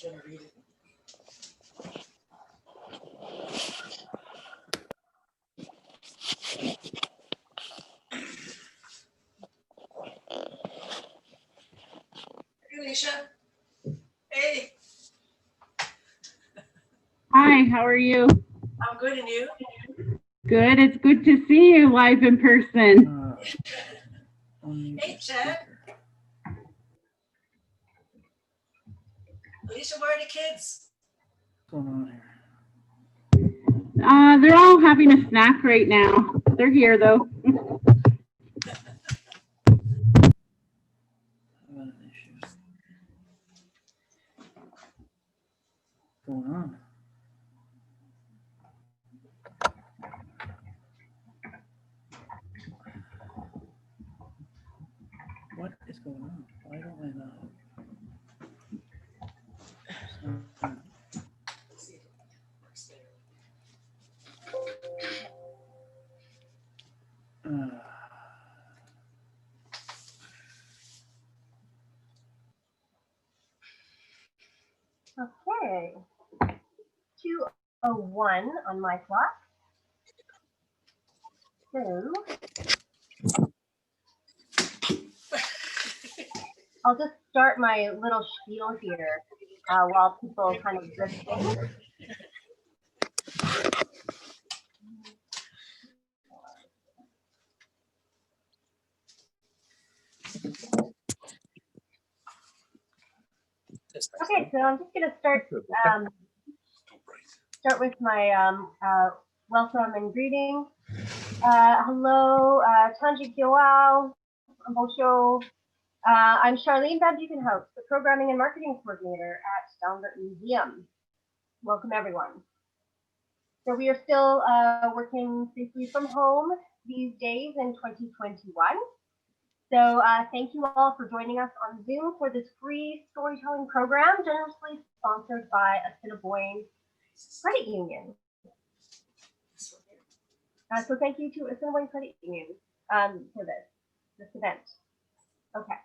going to read it. Hey, Alicia. Hey. Hi, how are you? I'm good, and you? Good. It's good to see you live in person. Hey, Chad. Alicia, where are the kids? What's going on here? They're all having a snack right now. They're here though. What's going on? What is going on? Why don't I know? Let's see if it works there. Okay, 2:01 on my clock. So I'll just start my little spiel here while people kind of drift in. Okay, so I'm just going to start with my welcome and greeting. Hello, Tanji Kiwao, Mbosho. I'm Charlene Van-Dukenhout, the Programming and Marketing Coordinator at Dalnavert Museum. Welcome, everyone. So we are still working safely from home these days in 2021. So thank you all for joining us on Zoom for this free storytelling program generously sponsored by Assiniboine Credit Union. So thank you to Assiniboine Credit Union for this event. Okay.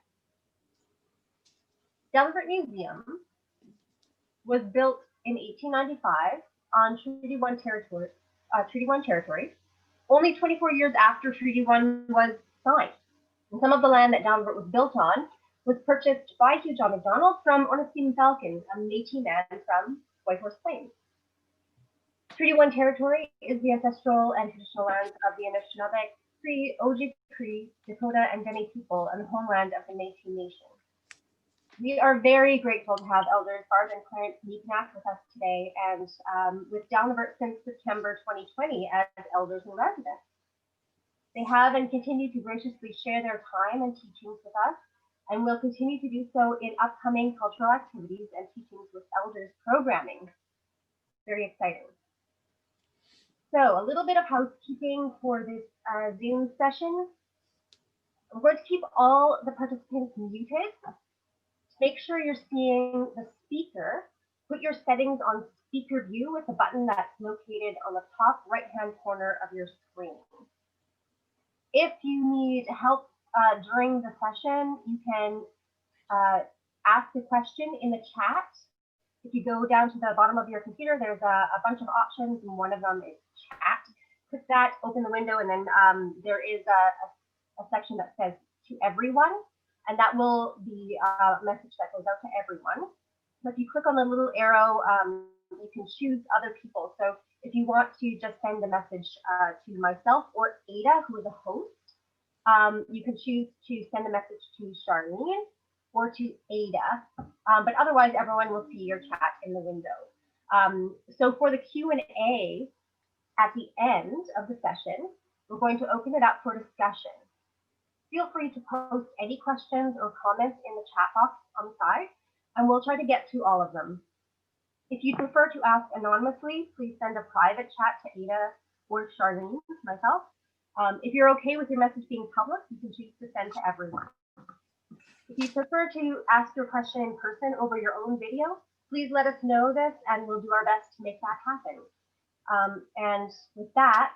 Dalnavert Museum was built in 1895 on Treaty 1 territory, only 24 years after Treaty 1 was signed. And some of the land that Dalnavert was built on was purchased by Hugh John MacDonald from Ernestine Falcon, a Métis man from Whitehorse Plains. Treaty 1 territory is the ancestral and traditional lands of the Anishinaabe, Cree, Ojibwe, Dakota, and Dene people, and the homeland of the Métis Nation. We are very grateful to have elders Barb and Clarence Nepinak with us today, and with Dalnavert since September 2020 as elders in residence. They have and continue to graciously share their time and teachings with us, and will continue to do so in upcoming cultural activities and teachings with elders programming. Very exciting. So a little bit of housekeeping for this Zoom session. I'm going to keep all the participants muted. Make sure you're seeing the speaker. Put your settings on speaker view with the button that's located on the top right-hand corner of your screen. If you need help during the session, you can ask a question in the chat. If you go down to the bottom of your computer, there's a bunch of options, and one of them is chat. Click that, open the window, and then there is a section that says to everyone, and that will be a message that goes out to everyone. So if you click on the little arrow, you can choose other people. So if you want to just send a message to myself or Ada, who is a host, you can choose to send a message to Charlene or to Ada, but otherwise everyone will see your chat in the window. So for the Q&A at the end of the session, we're going to open it up for discussion. Feel free to post any questions or comments in the chat box on the side, and we'll try to get to all of them. If you prefer to ask anonymously, please send a private chat to Ada or Charlene, myself. If you're okay with your message being public, you can choose to send to everyone. If you prefer to ask your question in person over your own video, please let us know this and we'll do our best to make that happen. And with that,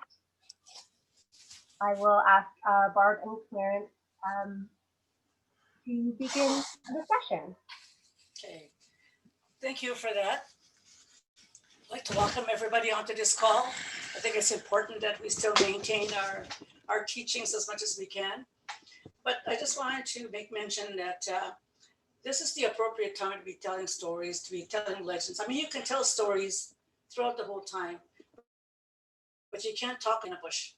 I will ask Barb and Clarence to begin the session. Okay. Thank you for that. I'd like to welcome everybody onto this call. I think it's important that we still maintain our teachings as much as we can. But I just wanted to make mention that this is the appropriate time to be telling stories, to be telling legends. I mean, you can tell stories throughout the whole time, but you can't talk in a bush.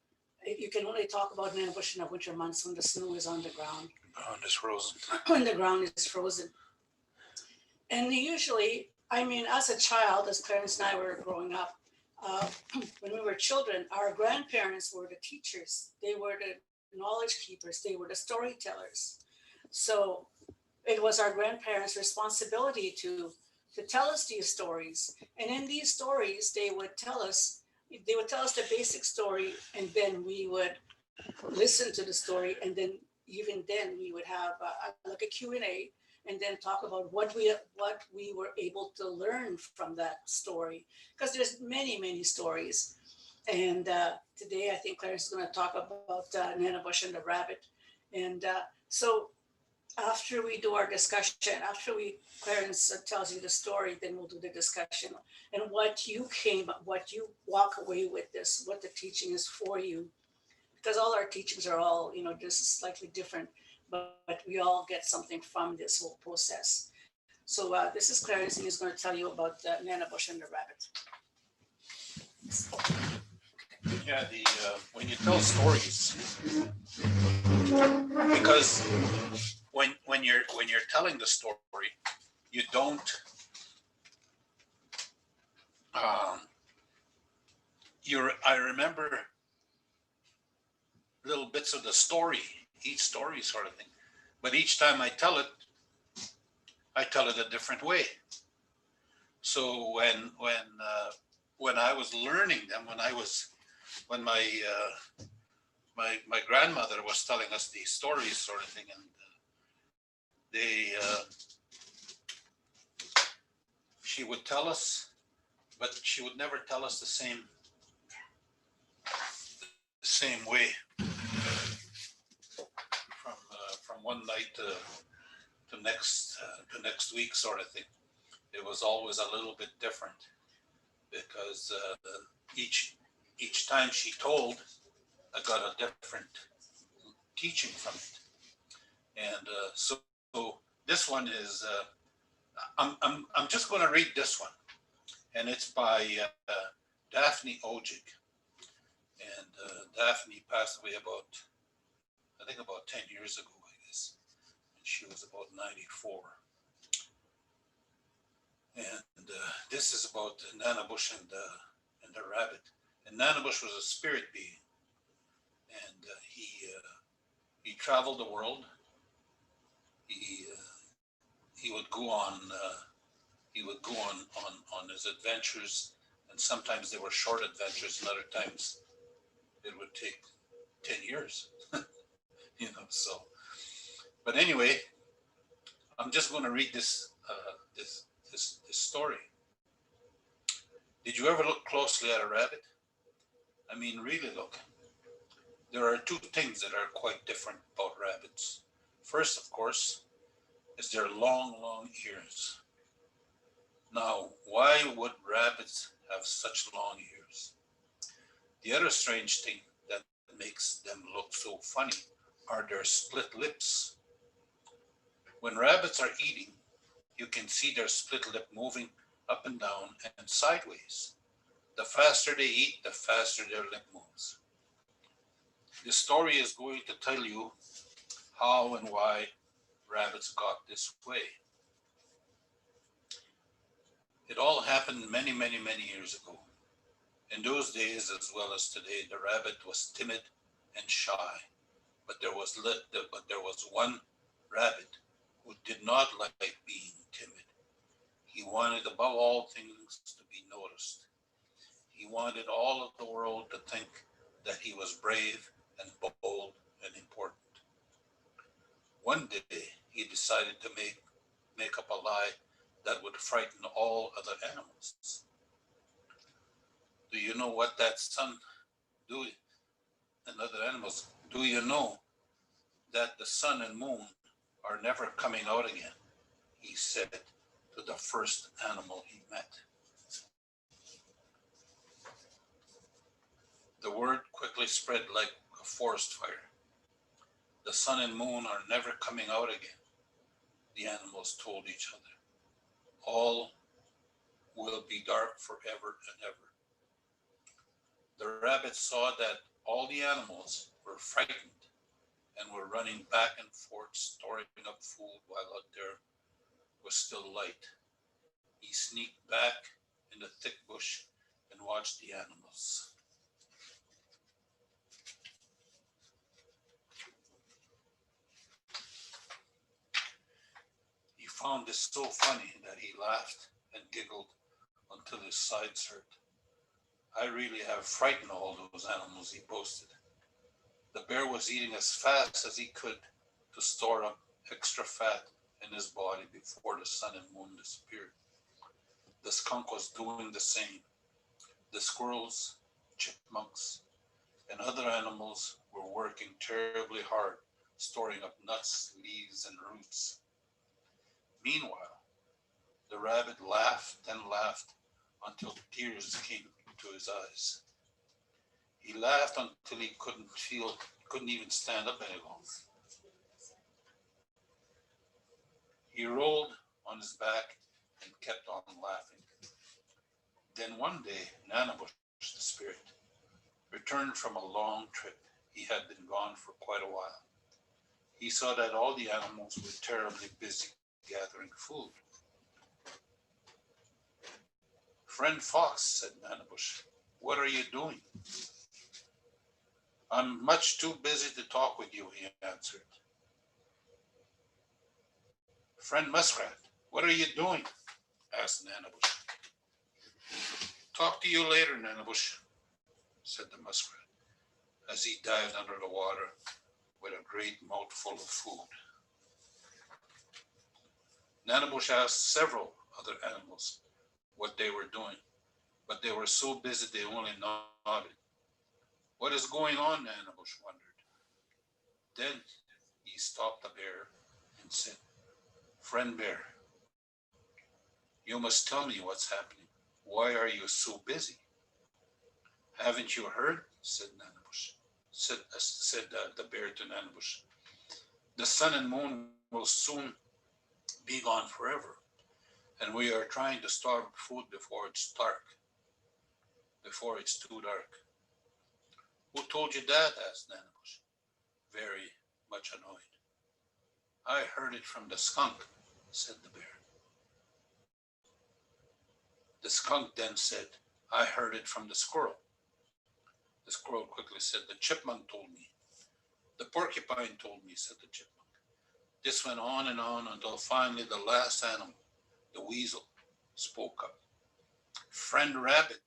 You can only talk about Nanabush in the winter months when the snow is on the ground, Oh, it's frozen. when the ground is frozen. And usually, I mean, as a child, as Clarence and I were growing up, when we were children, our grandparents were the teachers. They were the knowledge keepers. They were the storytellers. So it was our grandparents' responsibility to tell us these stories. And in these stories, they would tell us the basic story, and then we would listen to the story, and then even then we would have like a Q&A, and then talk about what we were able to learn from that story, because there's many stories. And today I think Claire's going to talk about Nanabush and the Rabbit. And so after we do our discussion, after Clarence tells you the story, then we'll do the discussion and what you walk away with this, what the teaching is for you, because all our teachings are all, just slightly different, but we all get something from this whole process. So this is Clarence, and he's going to tell you about Nanabush and the Rabbit. Yeah, when you tell stories, because when you're telling the story, you don't I remember little bits of the story, each story sort of thing, but each time I tell it a different way. So when I was learning them, when my grandmother was telling us these stories sort of thing, and she would tell us, but she would never tell us the same way from one night to next week sort of thing. It was always a little bit different, because each time she told, I got a different teaching from it. And so this one is I'm just going to read this one, and it's by Daphne Ojic. And Daphne passed away about 10 years ago, I guess. And she was about 94. And this is about Nanabush and the rabbit. And Nanabush was a spirit being, and he traveled the world. He would go on his adventures, and sometimes they were short adventures, and other times it would take 10 years. So, but anyway, I'm just going to read this story. Did you ever look closely at a rabbit? I mean, really look. There are two things that are quite different about rabbits. First, of course, is their long ears. Now, why would rabbits have such long ears? The other strange thing that makes them look so funny are their split lips. When rabbits are eating, you can see their split lip moving up and down and sideways. The faster they eat, the faster their lip moves. This story is going to tell you how and why rabbits got this way. It all happened many years ago. In those days, as well as today, the rabbit was timid and shy, but there was one rabbit who did not like being timid. He wanted above all things to be noticed. He wanted all of the world to think that he was brave and bold and important. One day, he decided to make up a lie that would frighten all other animals. Do you know what that sun do and other animals? Do you know that the sun and moon are never coming out again? He said, to the first animal he met. The word quickly spread like a forest fire. The sun and moon are never coming out again, the animals told each other. All will be dark forever and ever. The rabbit saw that all the animals were frightened and were running back and forth, storing up food while out there was still light. He sneaked back in the thick bush and watched the animals. He found this so funny that he laughed and giggled until his sides hurt. I really have frightened all those animals, he boasted. The bear was eating as fast as he could to store up extra fat in his body before the sun and moon disappeared. The skunk was doing the same. The squirrels, chipmunks, and other animals were working terribly hard, storing up nuts, leaves, and roots. Meanwhile, the rabbit laughed and laughed until tears came to his eyes. He laughed until he couldn't even stand up any longer. He rolled on his back and kept on laughing. Then one day, Nanabush the spirit returned from a long trip. He had been gone for quite a while. He saw that all the animals were terribly busy gathering food. Friend Fox, said Nanabush, what are you doing? I'm much too busy to talk with you, he answered. Friend Muskrat, what are you doing? Asked Nanabush. Talk to you later, Nanabush, said the muskrat, as he dived under the water with a great mouthful of food. Nanabush asked several other animals what they were doing, but they were so busy they only nodded. What is going on, Nanabush wondered. Then he stopped the bear and said, Friend Bear, you must tell me what's happening. Why are you so busy? Haven't you heard? Said Nanabush. Said the bear to Nanabush. The sun and moon will soon be gone forever, and we are trying to store up food before it's too dark. Who told you that? Asked Nanabush, very much annoyed. I heard it from the skunk, said the bear. The skunk then said, I heard it from the squirrel. The squirrel quickly said, the chipmunk told me. The porcupine told me, said the chipmunk. This went on until finally the last animal, the weasel, spoke up. Friend Rabbit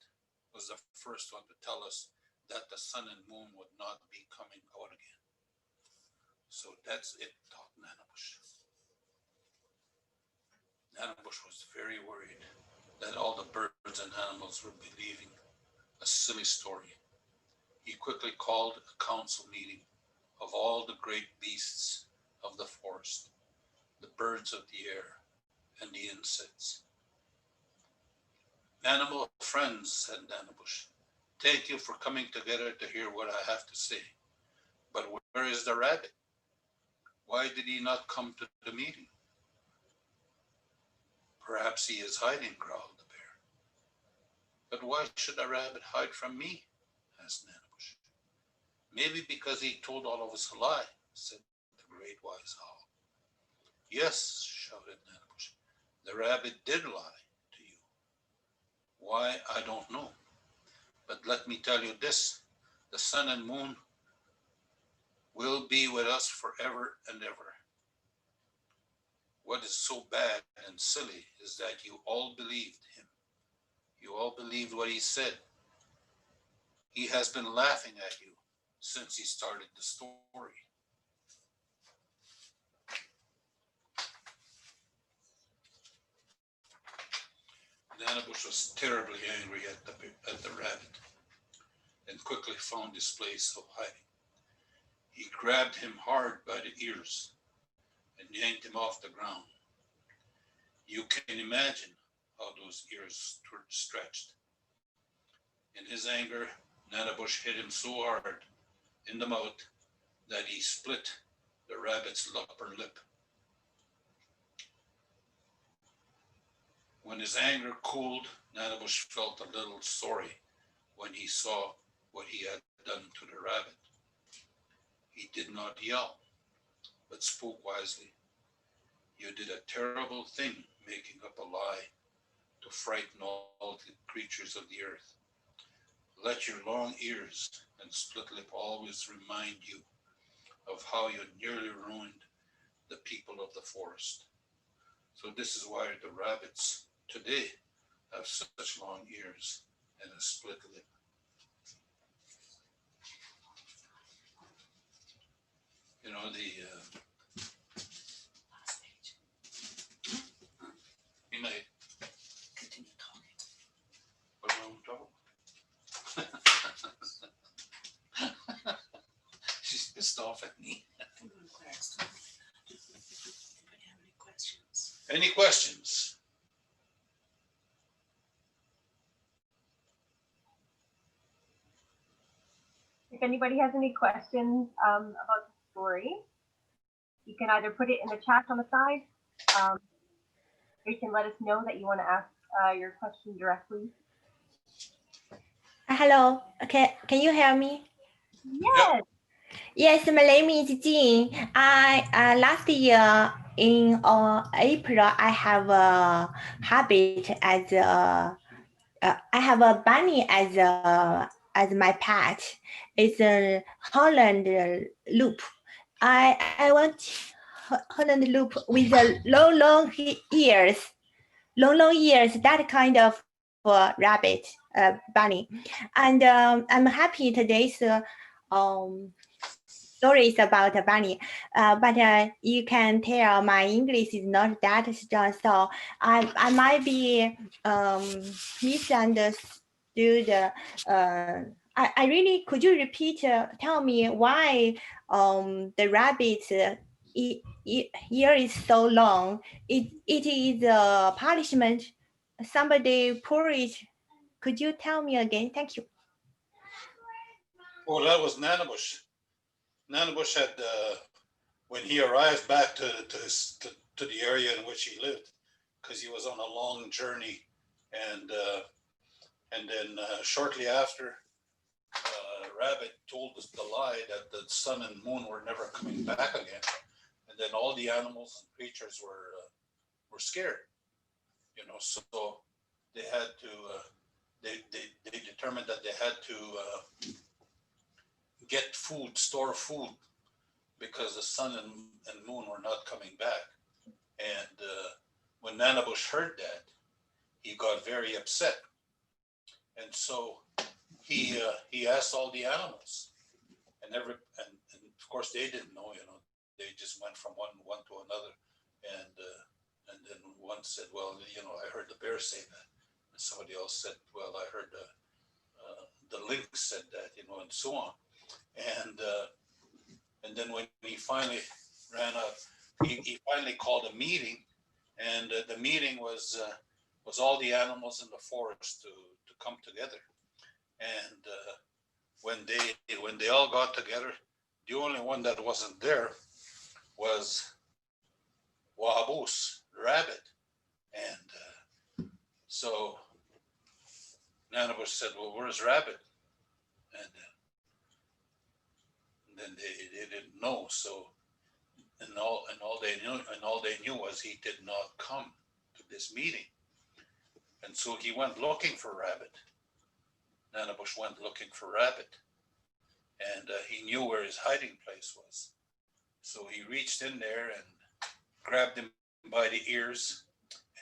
was the first one to tell us that the sun and moon would not be coming out again. So that's it, thought Nanabush. Nanabush was very worried that all the birds and animals were believing a silly story. He quickly called a council meeting of all the great beasts of the forest, the birds of the air, and the insects. Animal friends, said Nanabush, thank you for coming together to hear what I have to say. But where is the rabbit? Why did he not come to the meeting? Perhaps he is hiding, growled the bear. But why should a rabbit hide from me? Asked Nanabush. Maybe because he told all of us a lie, said the great wise owl. Yes, shouted Nanabush, the rabbit did lie to you. Why, I don't know. But let me tell you this, the sun and moon will be with us forever and ever. What is so bad and silly is that you all believed him. You all believed what he said. He has been laughing at you since he started the story. Nanabush was terribly angry at the rabbit and quickly found his place of hiding. He grabbed him hard by the ears and yanked him off the ground. You can imagine how those ears were stretched. In his anger, Nanabush hit him so hard in the mouth that he split the rabbit's upper lip. When his anger cooled, Nanabush felt a little sorry when he saw what he had done to the rabbit. He did not yell, but spoke wisely. You did a terrible thing making up a lie to frighten all the creatures of the earth. Let your long ears and split lip always remind you of how you nearly ruined the people of the forest. So this is why the rabbits today have such long ears and a split lip. You know, Last page. you might, Continue talking. what am I talking? She's pissed off at me. I'm going to Clarence. Anybody have any questions? Any questions? If anybody has any questions about the story, you can either put it in the chat on the side, or you can let us know that you want to ask your question directly. Hello, can you hear me? Yes. Yes, my name is Jean. I last year in April I have a habit as I have a bunny as my pet. It's a Holland loop. I want Holland loop with a long ears, long ears. That kind of rabbit, bunny, and I'm happy today's stories about a bunny, but you can tell my English is not that strong, so I might be misunderstood. I really, could you repeat? Tell me why the rabbit's ear is so long? It is a punishment. Somebody porridge. Could you tell me again? Thank you. Oh, that was Nanabush. Nanabush had, when he arrived back to the area in which he lived, because he was on a long journey, and then shortly after, Rabbit told us the lie that the sun and moon were never coming back again, and then all the animals and creatures were scared, you know. So they had to they determined that they had to get food, store food, because the sun and moon were not coming back. And when Nanabush heard that, he got very upset, and so he asked all the animals, and of course they didn't know, you know, they just went from one to another, and then one said, well, you know, I heard the bear say that, and somebody else said, well, I heard the lynx said that, you know, and so on, and then when he finally ran up, he finally called a meeting, and the meeting was all the animals in the forest to come together. And when they all got together, the only one that wasn't there was Nanabush the Rabbit. And so Nanabush said, well, where's Rabbit? And then they didn't know. So and all they knew was he did not come to this meeting. And so he went looking for Rabbit. Nanabush went looking for Rabbit, and he knew where his hiding place was. So he reached in there and grabbed him by the ears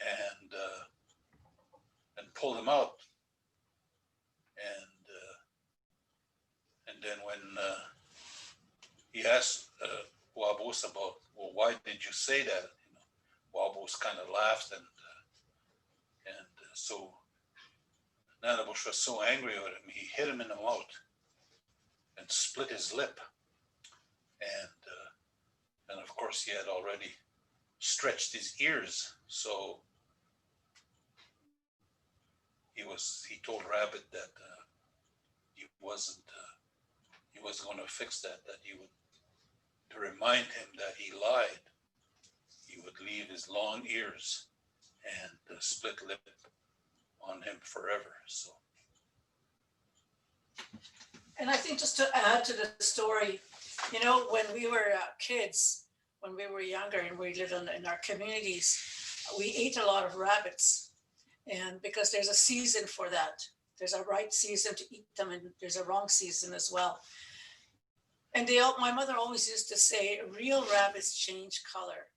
and pulled him out. And then when he asked Nanabush about, well, why did you say that? You know, Nanabush kind of laughed, and so Nanabush was so angry with him, he hit him in the mouth and split his lip. And of course he had already stretched his ears. So he told Rabbit that he wasn't going to fix that. That he would, to remind him that he lied, he would leave his long ears and the split lip on him forever. So. And I think just to add to the story, you know, when we were kids, when we were younger and we lived in our communities, we ate a lot of rabbits. And because there's a season for that, there's a right season to eat them and there's a wrong season as well. And my mother always used to say, real rabbits change color.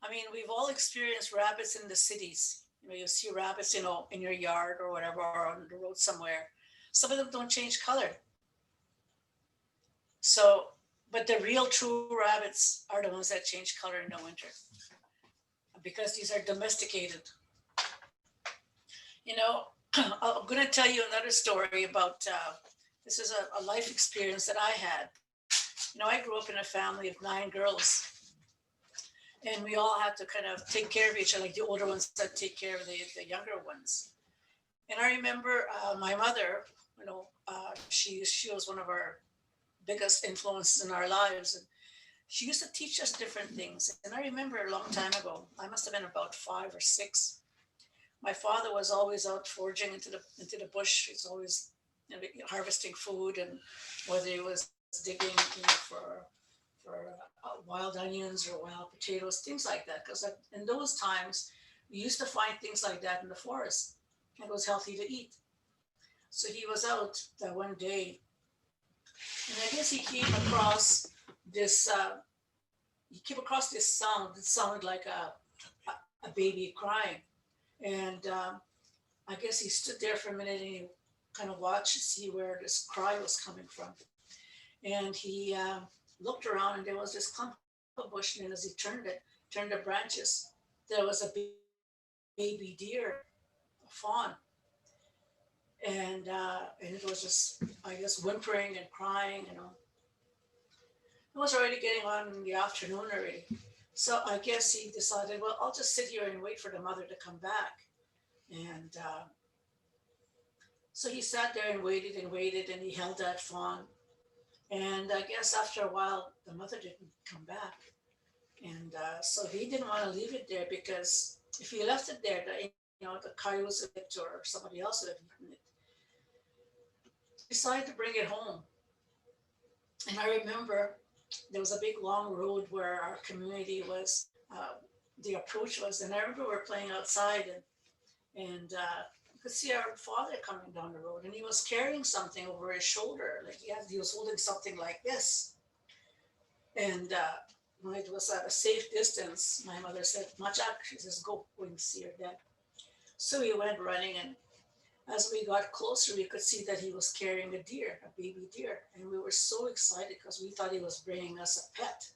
I mean, we've all experienced rabbits in the cities. You know, you see rabbits, you know, in your yard or whatever, or on the road somewhere. Some of them don't change color. So, but the real true rabbits are the ones that change color in the winter because these are domesticated. You know, I'm going to tell you another story about, this is a life experience that I had. You know, I grew up in a family of 9 girls and we all had to kind of take care of each other, like the older ones that take care of the younger ones. And I remember my mother, you know, she was one of our biggest influences in our lives. And she used to teach us different things. And I remember a long time ago, I must have been about 5 or 6. My father was always out foraging into the bush. He's always, you know, harvesting food, and whether he was digging, you know, for wild onions or wild potatoes, things like that. Because in those times, we used to find things like that in the forest. It was healthy to eat. So he was out that one day, and I guess he came across this. Sound that sounded like a baby crying, and I guess he stood there for a minute and he kind of watched to see where this cry was coming from, and he looked around and there was this clump of bush, and as he turned the branches, there was a baby deer, a fawn. And it was just, I guess, whimpering and crying, you know. It was already getting on in the afternoon already. So I guess he decided, well, I'll just sit here and wait for the mother to come back. And so he sat there and waited, and he held that fawn. And I guess after a while, the mother didn't come back. And so he didn't want to leave it there, because if he left it there, you know, the coyotes or somebody else would have eaten it. Decided to bring it home. And I remember there was a big long road where our community was, the approach was, and I remember we were playing outside, and you could see our father coming down the road, and he was carrying something over his shoulder, like he was holding something like this. And when it was at a safe distance, my mother said, "Machak," she says, go and see your dad. So we went running, and as we got closer, we could see that he was carrying a deer, a baby deer. And we were so excited because we thought he was bringing us a pet.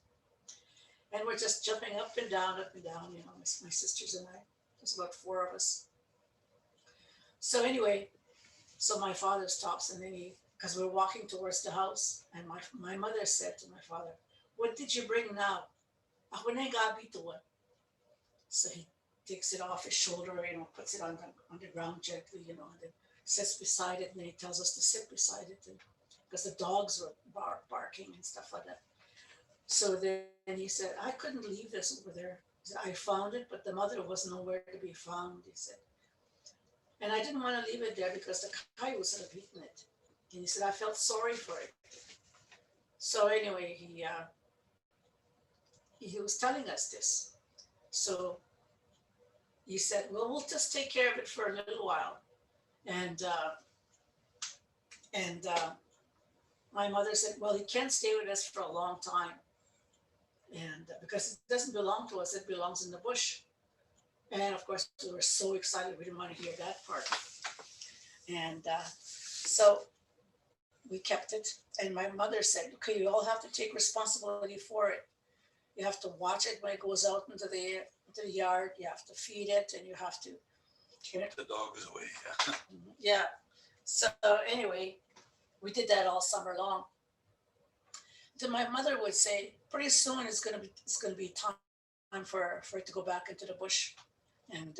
And we're just jumping up and down, you know, my sisters and I. There's about 4 of us. So anyway, so my father stops, and then because we're walking towards the house, and my mother said to my father, "What did you bring now?" So he takes it off his shoulder, you know, puts it on the ground gently, you know, and then sits beside it, and then he tells us to sit beside it, because the dogs were barking and stuff like that. So then he said, "I couldn't leave this over there. He said, I found it, but the mother was nowhere to be found," he said. "And I didn't want to leave it there because the coyotes would have eaten it." And he said, "I felt sorry for it." So anyway, he was telling us this. So he said, "Well, we'll just take care of it for a little while." And my mother said, "Well, he can't stay with us for a long time. And because it doesn't belong to us, it belongs in the bush." And of course, we were so excited, we didn't want to hear that part. And so we kept it. And my mother said, "Okay, you all have to take responsibility for it. You have to watch it when it goes out into the yard. You have to feed it, and you have to keep the dogs away." Yeah. So anyway, we did that all summer long. Then my mother would say, "Pretty soon it's gonna be time for it to go back into the bush," and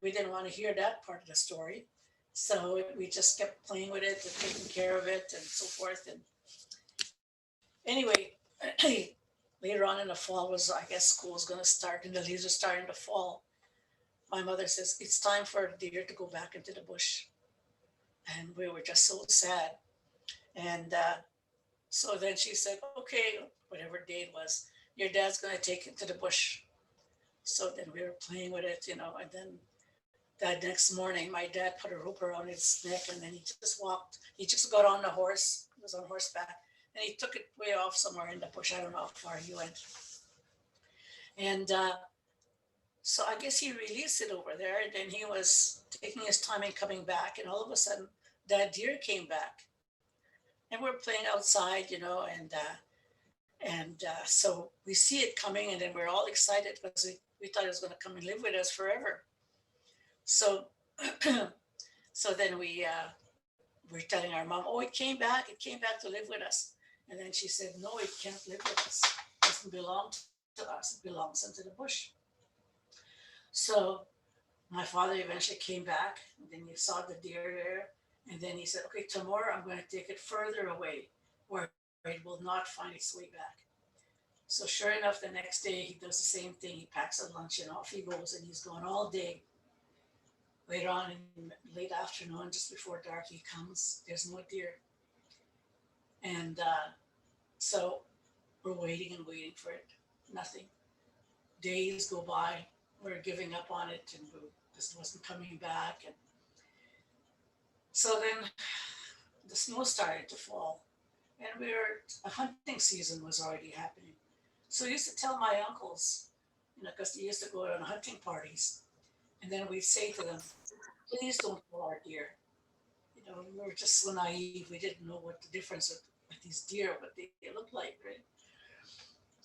we didn't want to hear that part of the story. So we just kept playing with it and taking care of it and so forth. And anyway, later on in the fall was, I guess school was going to start and the leaves are starting to fall. My mother says, it's time for the deer to go back into the bush. And we were just so sad. And so then she said, okay, whatever day it was, your dad's going to take it to the bush. So then we were playing with it, and then that next morning, my dad put a rope around its neck and then he just got on the horse, he was on horseback, and he took it way off somewhere in the bush. I don't know how far he went. And so I guess he released it over there, and then he was taking his time and coming back, and all of a sudden, that deer came back. And we're playing outside, and so we see it coming, and then we're all excited because we thought it was going to come and live with us forever. So, so then we're telling our mom, oh, it came back to live with us. And then she said, no, it can't live with us. It doesn't belong to us. It belongs into the bush. So my father eventually came back, and then he saw the deer there. And then he said, okay, tomorrow I'm going to take it further away where it will not find its way back. So sure enough, the next day he does the same thing. He packs a lunch and off he goes, and he's gone all day. Later on in late afternoon, just before dark, he comes. There's no deer. And so we're waiting and waiting for it. Nothing. Days go by. We're giving up on it, and this wasn't coming back. And so then the snow started to fall, and a hunting season was already happening. So I used to tell my uncles, because they used to go on hunting parties, and then we'd say to them, please don't kill our deer. We were just so naive. We didn't know what the difference with these deer, what they look like, right?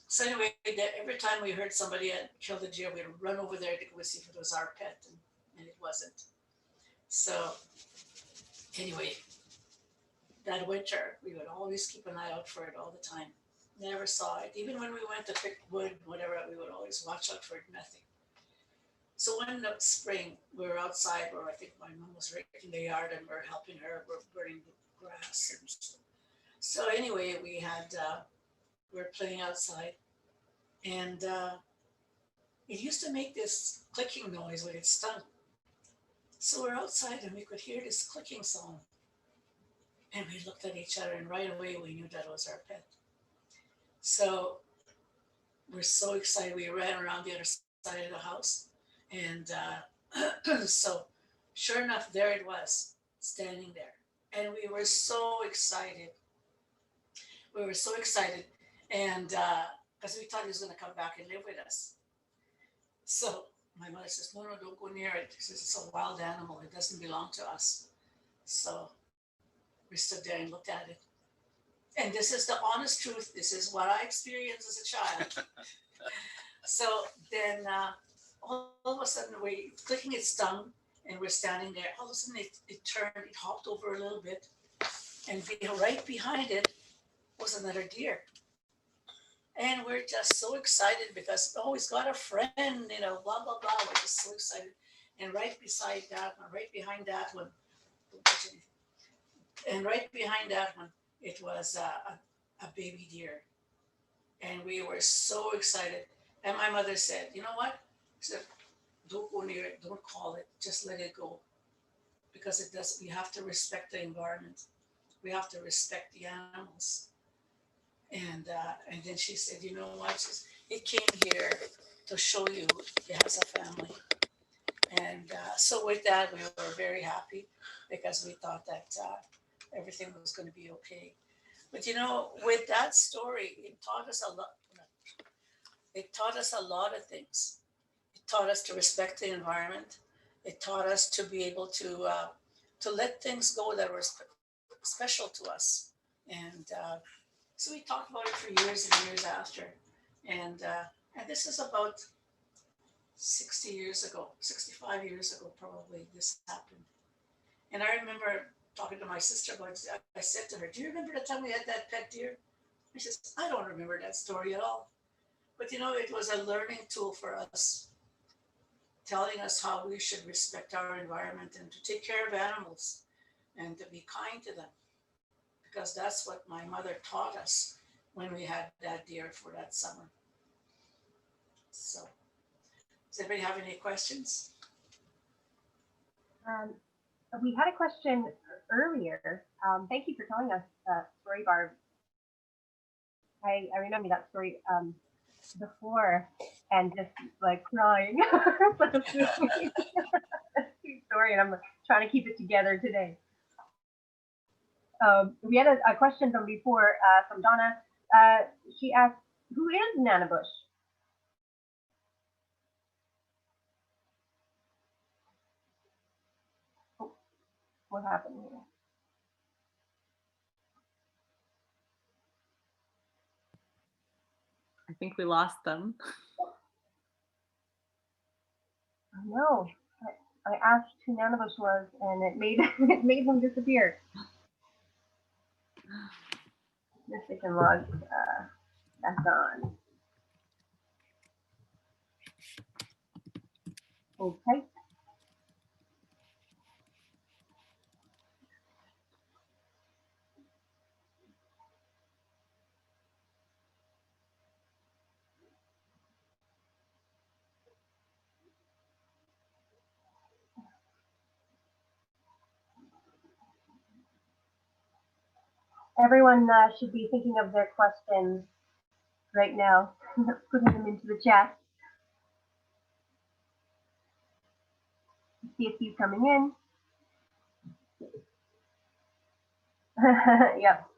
So anyway, every time we heard somebody had killed a deer, we'd run over there to go see if it was our pet, and it wasn't. So anyway, that winter, we would always keep an eye out for it all the time. Never saw it. Even when we went to pick wood, whatever, we would always watch out for it, nothing. So one spring, we were outside where I think my mom was raking the yard, and we're helping her, we're burning the grass. And so anyway, we were playing outside, and it used to make this clicking noise with its tongue. So we're outside and we could hear this clicking sound. And we looked at each other, and right away we knew that was our pet. So we're so excited. We ran around the other side of the house. And so sure enough, there it was, standing there. And we were so excited. And because we thought he was going to come back and live with us. So my mother says, no, don't go near it. She says, it's a wild animal. It doesn't belong to us. So we stood there and looked at it. And this is the honest truth. This is what I experienced as a child. So then all of a sudden, we're clicking its tongue, and we're standing there. All of a sudden, it turned, it hopped over a little bit. And right behind it was another deer. And we're just so excited because, oh, he's got a friend, blah, blah, blah. We're just so excited. And right beside that one, right behind that one, and right behind that one, it was a baby deer. And we were so excited. And my mother said, you know what? She said, don't go near it. Don't call it. Just let it go. Because it does. We have to respect the environment. We have to respect the animals. And then she said, you know what? She said, it came here to show you it has a family. And so with that, we were very happy because we thought that everything was going to be okay. But with that story, it taught us a lot. It taught us a lot of things. It taught us to respect the environment. It taught us to be able to let things go that were special to us. And so we talked about it for years and years after. And this is about 60 years ago, 65 years ago, probably this happened. And I remember talking to my sister about it. I said to her, do you remember the time we had that pet deer? She says, I don't remember that story at all. But it was a learning tool for us. telling us how we should respect our environment and to take care of animals and to be kind to them. Because that's what my mother taught us when we had that deer for that summer. So, does anybody have any questions? We had a question earlier. Thank you for telling us that story, Barb. I remember that story before and just like crying. Such a sweet story, and I'm trying to keep it together today. We had a question from before from Donna. She asked, "Who is Nanabush?" Oh, what happened here? I think we lost them. No, I asked who Nanabush was, and it made it made them disappear. This we can log back on. Okay. Everyone should be thinking of their questions right now, putting them into the chat. See a few coming in. Yep.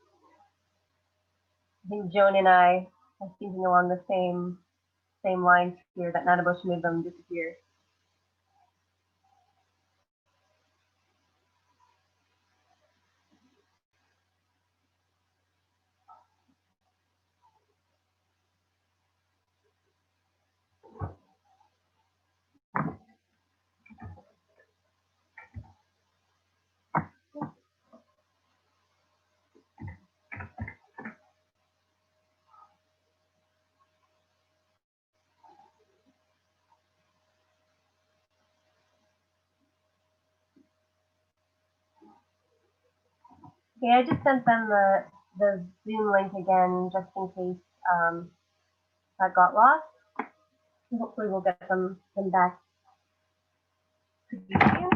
I think Joan and I are thinking along the same lines here, that Nanabush made them disappear. Okay, I just sent them the Zoom link again, just in case that got lost. Hopefully we'll get them back pretty soon.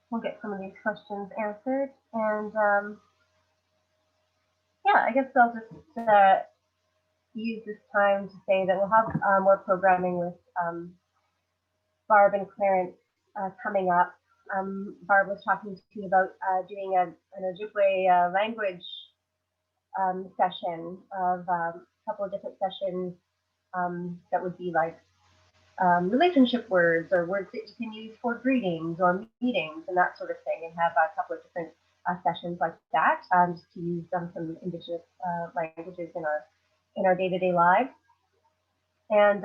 We'll get some of these questions answered. And yeah, I guess I'll just use this time to say that we'll have more programming with Barb and Clarence coming up. Barb was talking to me about doing an Ojibwe language session of a couple of different sessions that would be like relationship words or words that you can use for greetings or meetings and that sort of thing, and have a couple of different sessions like that just to use some indigenous languages in our day-to-day lives. And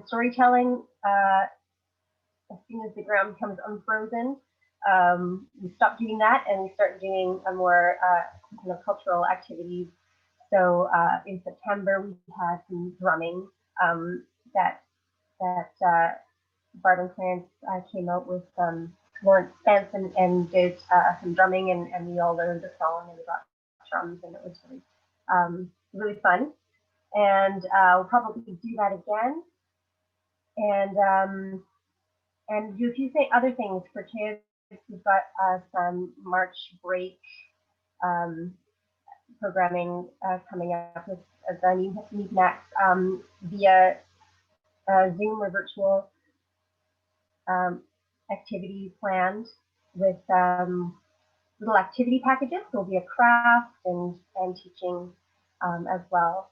storytelling, as soon as the ground becomes unfrozen, we stop doing that and we start doing a more kind of cultural activities. So in September we had some drumming that Barb and Clarence came out with Lawrence Spence and did some drumming, and we all learned the song and we got drums, and it was really fun. And we'll probably do that again, and do a few other things for kids. We've got some March break programming coming up with the Nepinak via Zoom or virtual activity planned with little activity packages. There'll be a craft and teaching as well.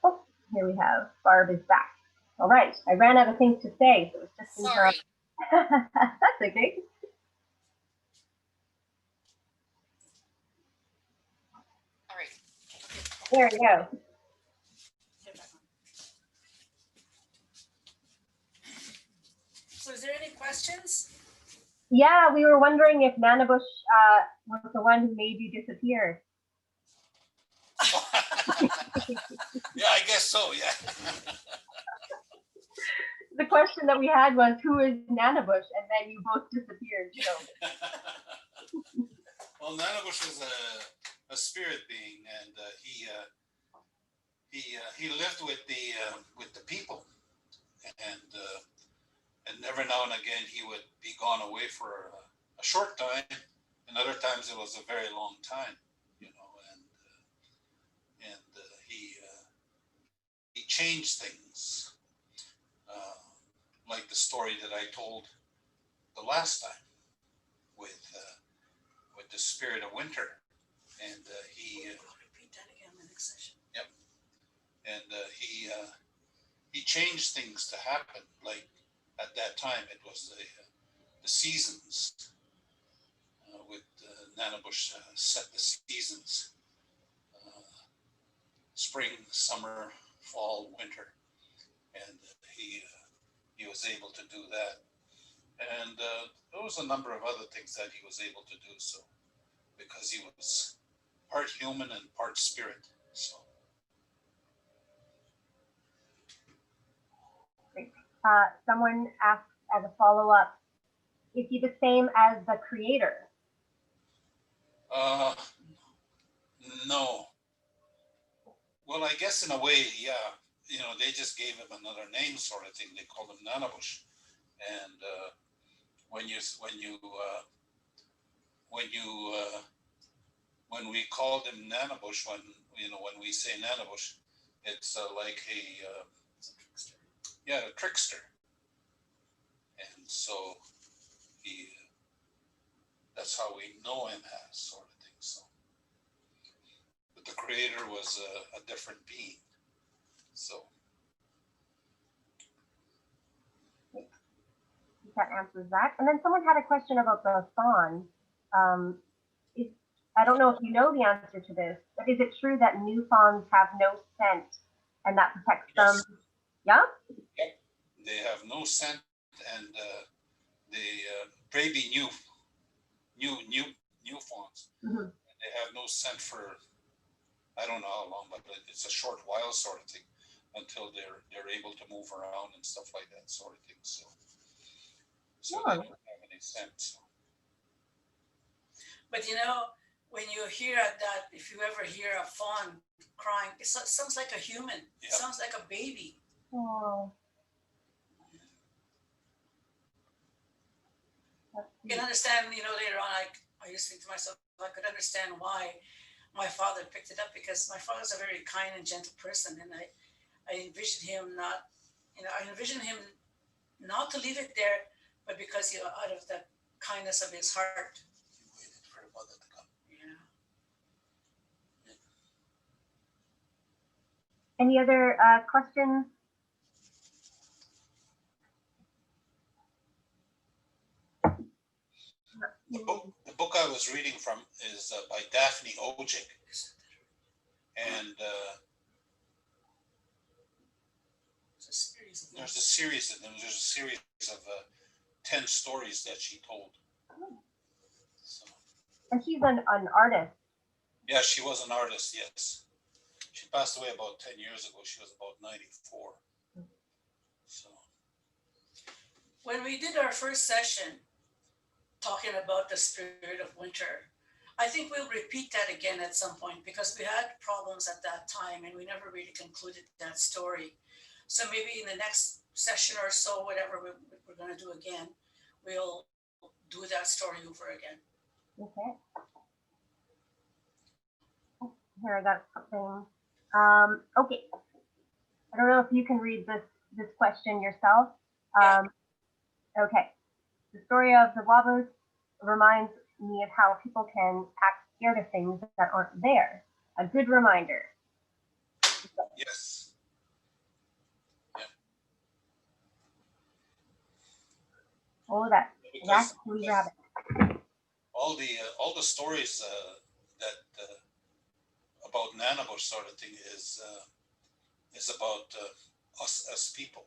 Oh, here we have Barb is back. All right, I ran out of things to say, so it was just in time. That's okay. All right. There we go. So is there any questions? Yeah, we were wondering if Nanabush was the one who made you disappear. Yeah, I guess so, yeah. The question that we had was, who is Nanabush? And then you both disappeared. So Well, Nanabush was a spirit being, and he lived with the people, and every now and again he would be gone away for a short time, and other times it was a very long time, you know, and he changed things, like the story that I told the last time with the spirit of winter, and I'll repeat that again in the next session. and he changed things to happen. Like at that time, it was the seasons. With Nanabush set the seasons: spring, summer, fall, winter, and he was able to do that. And there was a number of other things that he was able to do. So because he was part human and part spirit, so. someone asked as a follow-up, is he the same as the creator? No. Well, I guess in a way, yeah. You know, they just gave him another name, sort of thing. They called him Nanabush, and when we called him Nanabush, when we say Nanabush, it's like a trickster, and so that's how we know him as, sort of thing. So, but the creator was a different being. So That answers that. And then someone had a question about the fawn. I don't know if you know the answer to this, but is it true that new fawns have no scent and that protects them? yes. Yeah? Yep. They have no scent, and they baby new fawns. Mhm. They have no scent for, I don't know how long, but it's a short while, sort of thing, until they're able to move around and stuff like that, sort of thing. So Yeah. they don't have any scent. So. But you know, when you hear that, if you ever hear a fawn crying, it sounds like a human. It sounds like a baby. Oh. You can understand, you know, later on, I used to think to myself, I could understand why my father picked it up, because my father's a very kind and gentle person, and I envisioned him not to leave it there, but because, you know, out of the kindness of his heart. He waited for the mother to come. Yeah. Any other questions? The book I was reading from is by Daphne Ojic, and there's a series of 10 stories that she told. So, And she's an artist. yeah, she was an artist. Yes, she passed away about 10 years ago. She was about 94. So when we did our first session talking about the spirit of winter, I think we'll repeat that again at some point, because we had problems at that time and we never really concluded that story. So maybe in the next session or so, whatever we're going to do again, we'll do that story over again. Okay. Here, I got something. Okay. I don't know if you can read this question yourself. Okay. The story of the Wabos reminds me of how people can act scared of things that aren't there. A good reminder. yes, Oh, that because rabbit. all the stories that about Nanabush, sort of thing, is about us as people,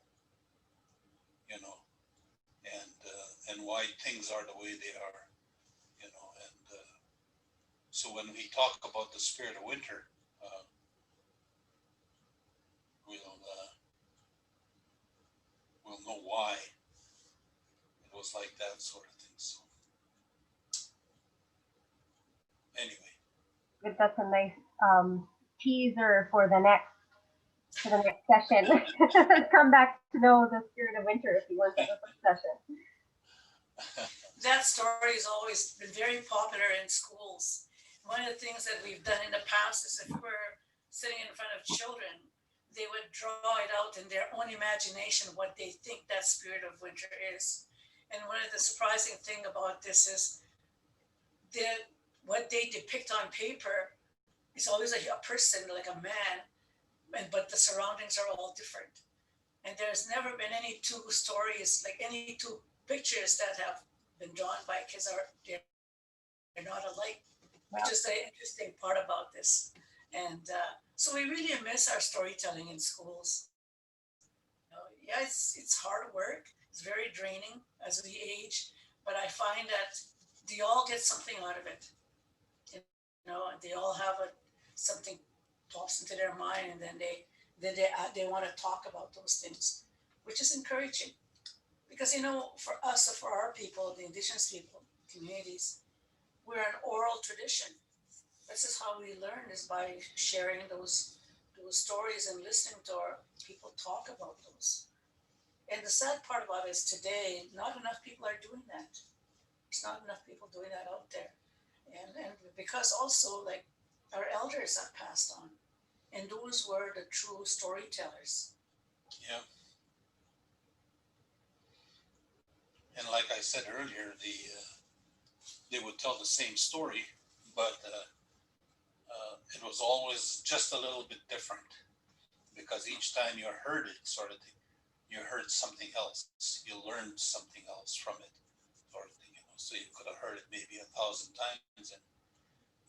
you know, and why things are the way they are, you know, and so when we talk about the spirit of winter, we'll know why it was like that sort of thing. So anyway, That's a nice teaser for the next session. Come back to know the spirit of winter if you want to have a session. That story has always been very popular in schools. One of the things that we've done in the past is if we're sitting in front of children, they would draw it out in their own imagination what they think that spirit of winter is. And one of the surprising thing about this is that what they depict on paper is always a person, like a man, but the surroundings are all different. And there's never been any two stories, like any two pictures that have been drawn by kids they're not alike, which is the interesting part about this. And so we really miss our storytelling in schools. Yeah, it's hard work. It's very draining as we age, but I find that they all get something out of it. They all have something pops into their mind, and then they want to talk about those things, which is encouraging. Because for us, for our people, the Indigenous people, communities, we're an oral tradition. This is how we learn, is by sharing those stories and listening to our people talk about those. And the sad part about it is today, not enough people are doing that. There's not enough people doing that out there. And because also, like, our elders have passed on, and those were the true storytellers. yeah. And like I said earlier, they would tell the same story, but it was always just a little bit different, because each time you heard it, sort of thing, you heard something else. You learned something else from it, sort of thing. So you could have heard it maybe 1,000 times, and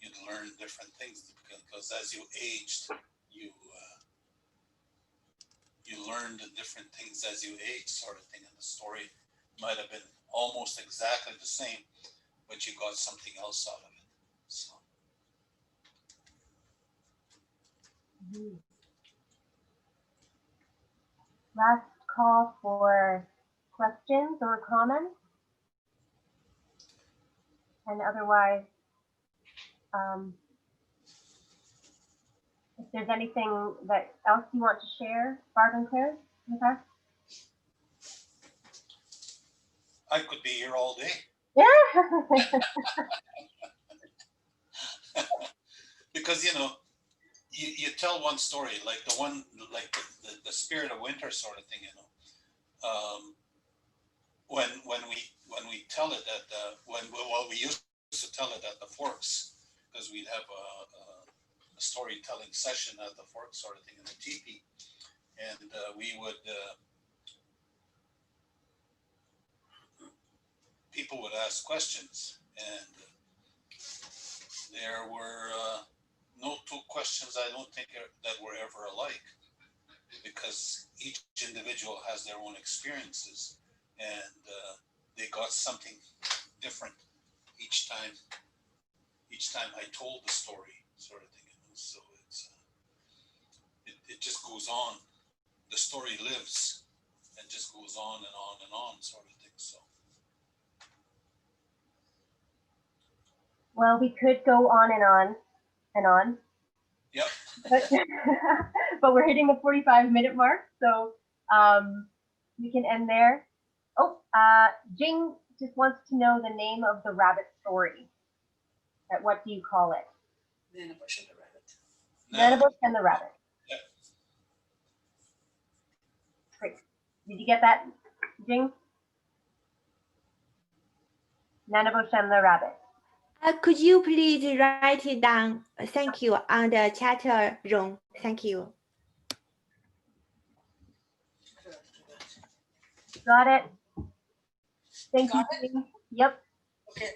you'd learn different things, because as you aged, you learned different things as you aged, sort of thing. And the story might have been almost exactly the same, but you got something else out of it. So. Last call for questions or comments. And otherwise, if there's anything else you want to share, Barb and Clarence, with us? I could be here all day. Yeah. Because you tell one story, like the one, like the spirit of winter sort of thing. When we tell it at we used to tell it at the Forks, because we'd have a storytelling session at the Forks, sort of thing, in the teepee, and we would. People would ask questions, and there were no two questions, I don't think, that were ever alike, because each individual has their own experiences, and they got something different each time I told the story, sort of thing. So it just goes on. The story lives and just goes on and on and on, sort of thing. So. Well, we could go on and on and on. Yep. But we're hitting the 45-minute mark, so we can end there. Oh, Jing just wants to know the name of the rabbit story. What do you call it? Nanabush and the Rabbit. Nanabush and the Rabbit. Yep. Great. Did you get that, Jing? Nanabush and the Rabbit. Could you please write it down? Thank you, on the chat room. Thank you. Got it. Thank Got you, Jing. Yep. Okay.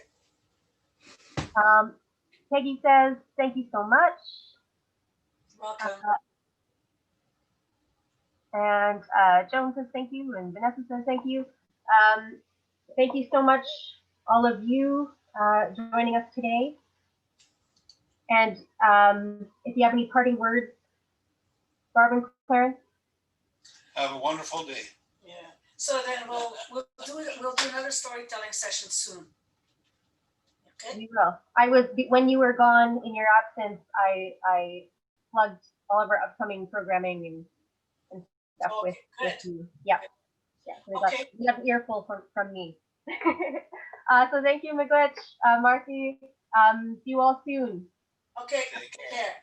Peggy says, thank you so much. Welcome. And Joan says thank you, and Vanessa says thank you. Thank you so much, all of you, joining us today. And if you have any parting words, Barb and Clarence? Have a wonderful day. Yeah. So then we'll do another storytelling session soon. Okay. We will. When you were gone in your absence, I plugged all of our upcoming programming and stuff with you. Yeah. Yeah. So we got an earful from me. So thank you, Miigwech, Marcy. See you all soon. Okay. Take care. Care.